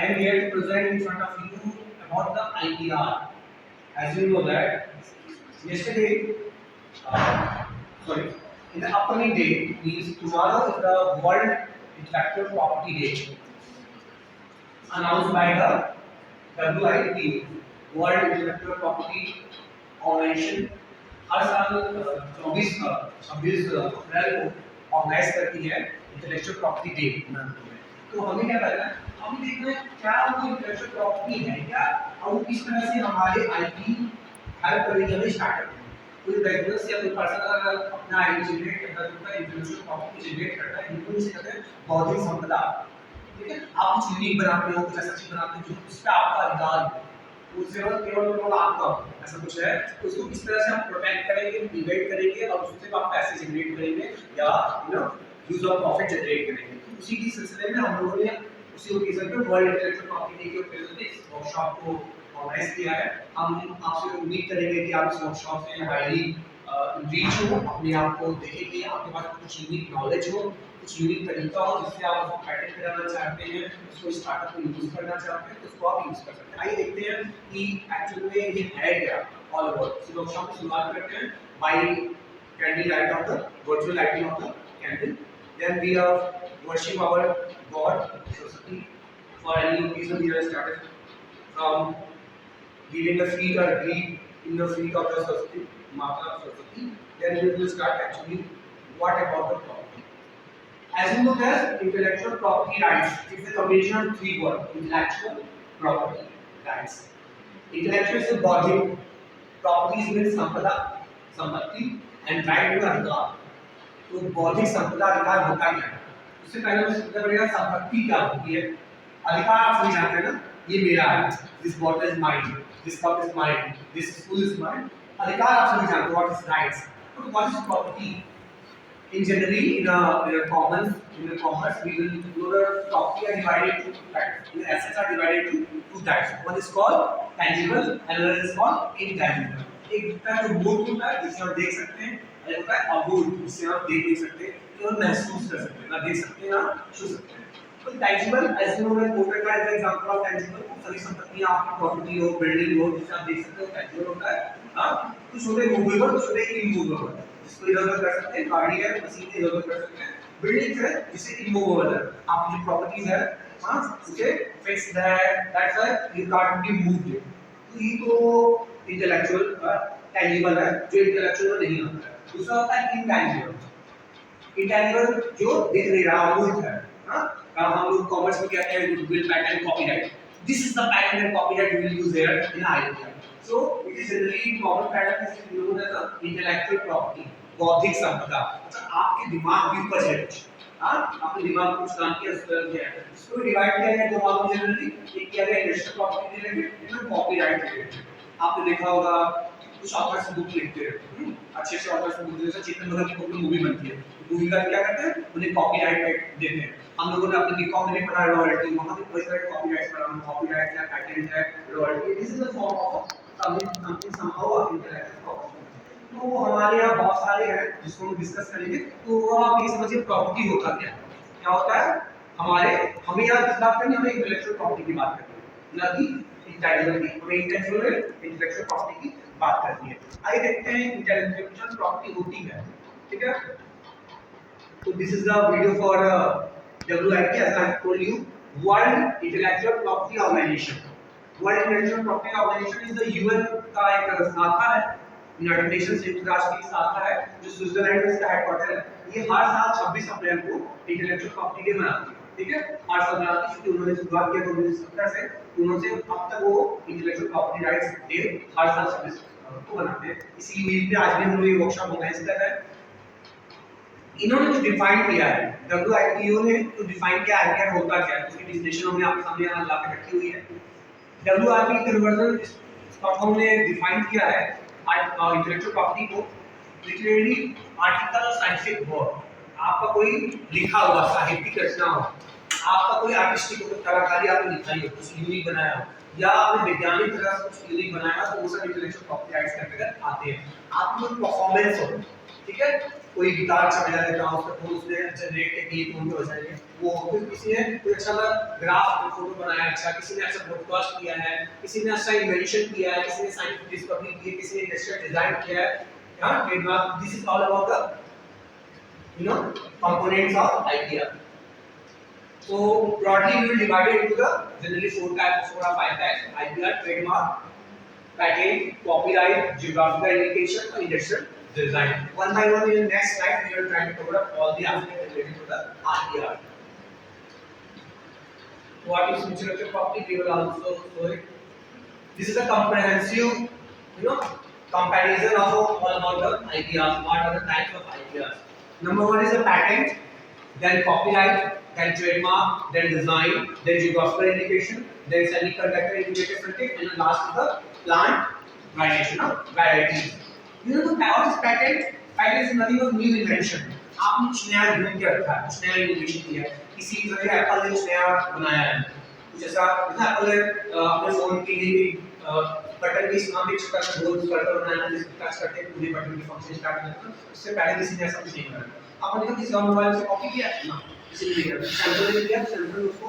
am here to present in front of you about the IPR. As you know that yesterday, sorry, in the upcoming day, means tomorrow is the World Intellectual Property Day, announced by the WIPO, World Intellectual Property Organization. हर साल 26 अप्रैल को organise करती है intellectual property day मनाते हैं। तो हमें क्या करना है, हमें देखना है क्या वो इंटेलेक्चुअल प्रॉपर्टी है क्या, और वो किस तरह से हमारे आईपी हेल्प करेगी हमें स्टार्टअप में। कोई बिजनेस या कोई पर्सन अगर अपना आईपी जनरेट करता है तो इंटेलेक्चुअल प्रॉपर्टी जनरेट करता है, इनको से कहते हैं बौद्धिक संपदा। ठीक है, आप कुछ यूनिक बनाते हो, कुछ ऐसा चीज बनाते हो जो उस पर आपका अधिकार है, उससे केवल आपका ऐसा कुछ है, तो उसको किस तरह से हम प्रोटेक्ट करेंगे, डिबेट करेंगे और उससे आप पैसे जनरेट करेंगे या यूज ऑफ प्रॉफिट जनरेट करेंगे। तो उसी के सिलसिले में हम लोगों ने उसी ओकेजन पे वर्ल्ड इंटेलेक्चुअल प्रॉपर्टी डे के ओकेजन पे इस वर्कशॉप को ऑर्गेनाइज किया है। हम आपसे उम्मीद करेंगे कि आप इस वर्कशॉप से हाईली रीच हो, अपने आप को देखेंगे, आपके पास कुछ यूनिक नॉलेज हो, कुछ यूनिक तरीका हो जिससे आप उसको पैटर्न कराना चाहते हैं, उसको स्टार्टअप में यूज करना चाहते हैं, तो उसको आप यूज कर सकते हैं। आइए देखते हैं कि एक्चुअली में ये है क्या ऑल ओवर। इस वर्कशॉप की शुरुआत करते हैं by candle light of the virtual lighting of the candle. Then we are worship our god Saraswati for any occasion. We are started from giving the feet or greet in the feet of the Saraswati, Mata Saraswati. Then we will start actually what about the property. As you know, that intellectual property rights is a combination of three words: intellectual property rights. Intellectual is bodic, property means संपदा, संपत्ति, and right means अधिकार. तो बौद्धिक संपदा अधिकार होता क्या है? उससे पहले हमें समझना पड़ेगा संपत्ति क्या होती है। अधिकार आप सभी जानते हैं ना, ये मेरा है, this bottle is mine, this cup is mine, this school is mine. अधिकार आप सभी जानते हो, what is rights? तो what is property? In generally in a commerce we will know the property are divided into two types. The assets are divided into two types. One is called tangible and another is called intangible. एक होता है जो मूर्त होता है जिसे आप देख सकते हैं, और एक होता है अमूर्त जिसे आप देख नहीं सकते, केवल महसूस कर सकते हैं, ना देख सकते हैं ना छू सकते हैं। तो tangible as you know मैं कोर्ट का एग्जांपल ऑफ tangible सभी संपत्तियां आपकी प्रॉपर्टी हो, बिल्डिंग हो, जिसे आप देख सकते हो tangible होता है। हां, कुछ होते हैं मूवेबल, कुछ होते हैं इमूवेबल, जिसको इधर-उधर कर सकते हैं, गाड़ी है, मशीन है, इधर-उधर कर सकते हैं। बिल्डिंग है जिसे इमूवेबल है, आपकी जो प्रॉपर्टीज है हां उसे फिक्स्ड है, that's why you can't be moved. तो ये तो इंटेलेक्चुअल tangible है जो इंटेलेक्चुअल में नहीं आता है। दूसरा होता है intangible। इंटेंजिबल जो दिख नहीं रहा, अमूर्त है। हां, हम लोग कॉमर्स में कहते हैं goodwill pattern copyright. This is the pattern and copyright we will use here in IPR. So it is generally common pattern is known as the intellectual property, बौद्धिक संपदा। अच्छा, आपके दिमाग के ऊपर है कुछ, हां आपके दिमाग को कुछ काम किया उस पर किया है, इसको डिवाइड किया है दो भागों में जनरली। एक क्या है इंटेलेक्चुअल प्रॉपर्टी रिलेटेड, एक कॉपीराइट रिलेटेड। आपने देखा होगा कुछ ऑथर्स बुक लिखते हैं, अच्छे ऑथर्स बुक जैसे चेतन भगत की बुक में मूवी बनती है, मूवी का क्या करते हैं उन्हें कॉपीराइट देते हैं। हम लोगों ने अपने बीकॉम में पढ़ा रॉयल्टी, वहां पे कोई तरह कॉपीराइट पढ़ा, कॉपीराइट है, पेटेंट है, royalty, this is the form of something somehow intellectual property. तो हमारे यहाँ बहुत सारे हैं जिसको हम डिस्कस करेंगे। तो आप ये समझिए प्रॉपर्टी होता क्या होता है। हमें यहाँ किस बात करनी है, हमें इंटेलेक्चुअल प्रॉपर्टी की बात करनी है, ना कि इंटेलेक्चुअल की। हमें इंटेलेक्चुअल प्रॉपर्टी की बात करनी है। आइए देखते हैं इंटेलेक्चुअल प्रॉपर्टी होती है। ठीक है, तो this is the video for WIP as I told you, World Intellectual Property Organization. World Intellectual Property Organization is the UN का एक शाखा है, यूनाइटेड नेशंस संयुक्त राष्ट्र की शाखा है जो स्विट्जरलैंड में इसका हेडक्वार्टर है। ये हर साल 26 अप्रैल को इंटेलेक्चुअल प्रॉपर्टी डे मनाती है। ठीक है, हर साल मनाती है क्योंकि उन्होंने शुरुआत किया 2017 से, उन्होंने अब तक वो इंटेलेक्चुअल प्रॉपर्टी राइट्स डे हर साल 26 को मनाते हैं। इसी वीक पे आज भी हम लोग ये वर्कशॉप ऑर्गेनाइज कर रहे हैं। इन्होंने जो डिफाइन किया है, WIPO ने जो डिफाइन किया आईपीआर होता क्या है, उसकी डेफिनेशन हमने आपके सामने यहाँ ला के रखी हुई है। WIPO कन्वर्जन स्टॉकहोम ने डिफाइन किया है इंटेलेक्चुअल प्रॉपर्टी को लिटरेरी आर्टिकल और साइंटिफिक वर्क। आपका कोई लिखा हुआ साहित्यिक रचना हो, आपका कोई आर्टिस्टिक कलाकारी आपने दिखाई हो, कुछ यूनिक बनाया हो, या आपने वैज्ञानिक तरह से कुछ यूनिक बनाया हो, तो वो सब इंटेलेक्चुअल प्रॉपर्टी राइट्स के अंतर्गत आते हैं। आपकी कोई परफॉर्मेंस हो, ठीक है, कोई गिटार अच्छा बजा लेता है उसका फोन उसने जनरेट के गीत उनके हो जाएंगे वो, फिर किसी ने कोई अच्छा ग्राफ फोटो बनाया, अच्छा किसी ने अच्छा ब्रॉडकास्ट किया है, किसी ने अच्छा इन्वेंशन किया है, किसी ने साइंटिफिक डिस्कवरी की है, किसी ने इंडस्ट्रियल डिजाइन किया है। हाँ, trademark, this is all about the components of idea. So broadly we will divide it into the generally 4 types, 4 or 5 types: idea, trademark, patent, copyright, geographical indication, and industrial design. One by one in the next slide we will try to cover up all the aspects related to the IPR. What is intellectual property? We will also show it. This is a comprehensive, comparison of all about the IPRs. What are the types of IPRs? Number one is a patent, then copyright, then trademark, then design, then geographical indication, then semiconductor indicator circuit, and the last is the plant variation of varieties. You know what is patent? Patent is nothing but new invention. आपने कुछ नया ढूंढ के रखा है, कुछ नया innovation किया है, किसी तरह एप्पल ने कुछ नया बनाया है, कुछ ऐसा एप्पल ने अपने फोन के लिए बटन की इस्तेमाल एक छोटा सा गोल बटन बनाया है जिसको टच करते ही पूरे बटन की फंक्शन स्टार्ट हो जाता है। उससे पहले किसी ने ऐसा कुछ नहीं बनाया। आपने देखा किसी और मोबाइल से कॉपी किया ना, किसी ने किया सैंपल ले लिया, सैंपल उसको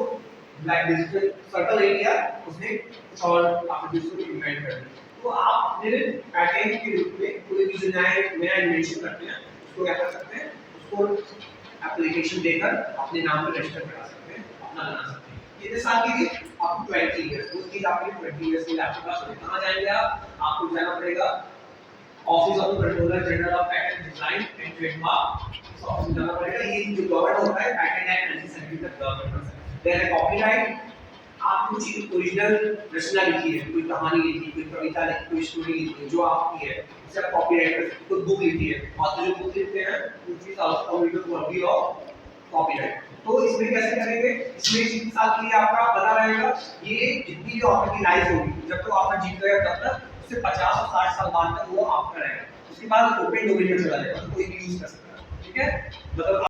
ब्लैक डिजिटल सर्कल ले लिया, उसने कुछ और आपने दूसरे को इन्वेंट कर दिया। तो आप मेरे पैटेंट के रूप में कोई भी नया इन्वेंशन करते हैं उसको क्या कर सकते हैं, उसको एप्लीकेशन देकर अपने नाम पे रजिस्टर करा सकते हैं, अपना बना सकते हैं। कितने साल के लिए? आप 20 इयर्स, वो चीज आपके 20 इयर्स के लिए आपके पास होगी। कहाँ जाएंगे आप? आपको जाना पड़ेगा office of controller general of patent design and trademark, office में जाना पड़ेगा। ये जो गवर्नमेंट होता है पैटेंट एक्ट 1970 तक गवर्नमेंट। देन कॉपीराइट, आप कुछ ओरिजिनल रचना लिखी है, कोई कहानी लिखी, कोई कविता लिखी, कोई स्टोरी लिखी है जो आपकी है, उसे आप कॉपीराइट कर सकते हो। कोई बुक लिखी है, ऑथर जो बुक लिखते हैं उनकी कॉपी ऑफ कॉपीराइट। तो इसमें कैसे करेंगे? इसमें 3 साल के लिए आपका बना रहेगा। ये जितनी भी ऑथर की लाइफ होगी जब तक ऑथर जीत रहेगा तब तक, उससे 50 और 60 साल बाद तक वो आपका रहेगा। उसके बाद ओपन डोमेन में चला जाएगा, कोई भी यूज कर सकता है। ठीक है, मतलब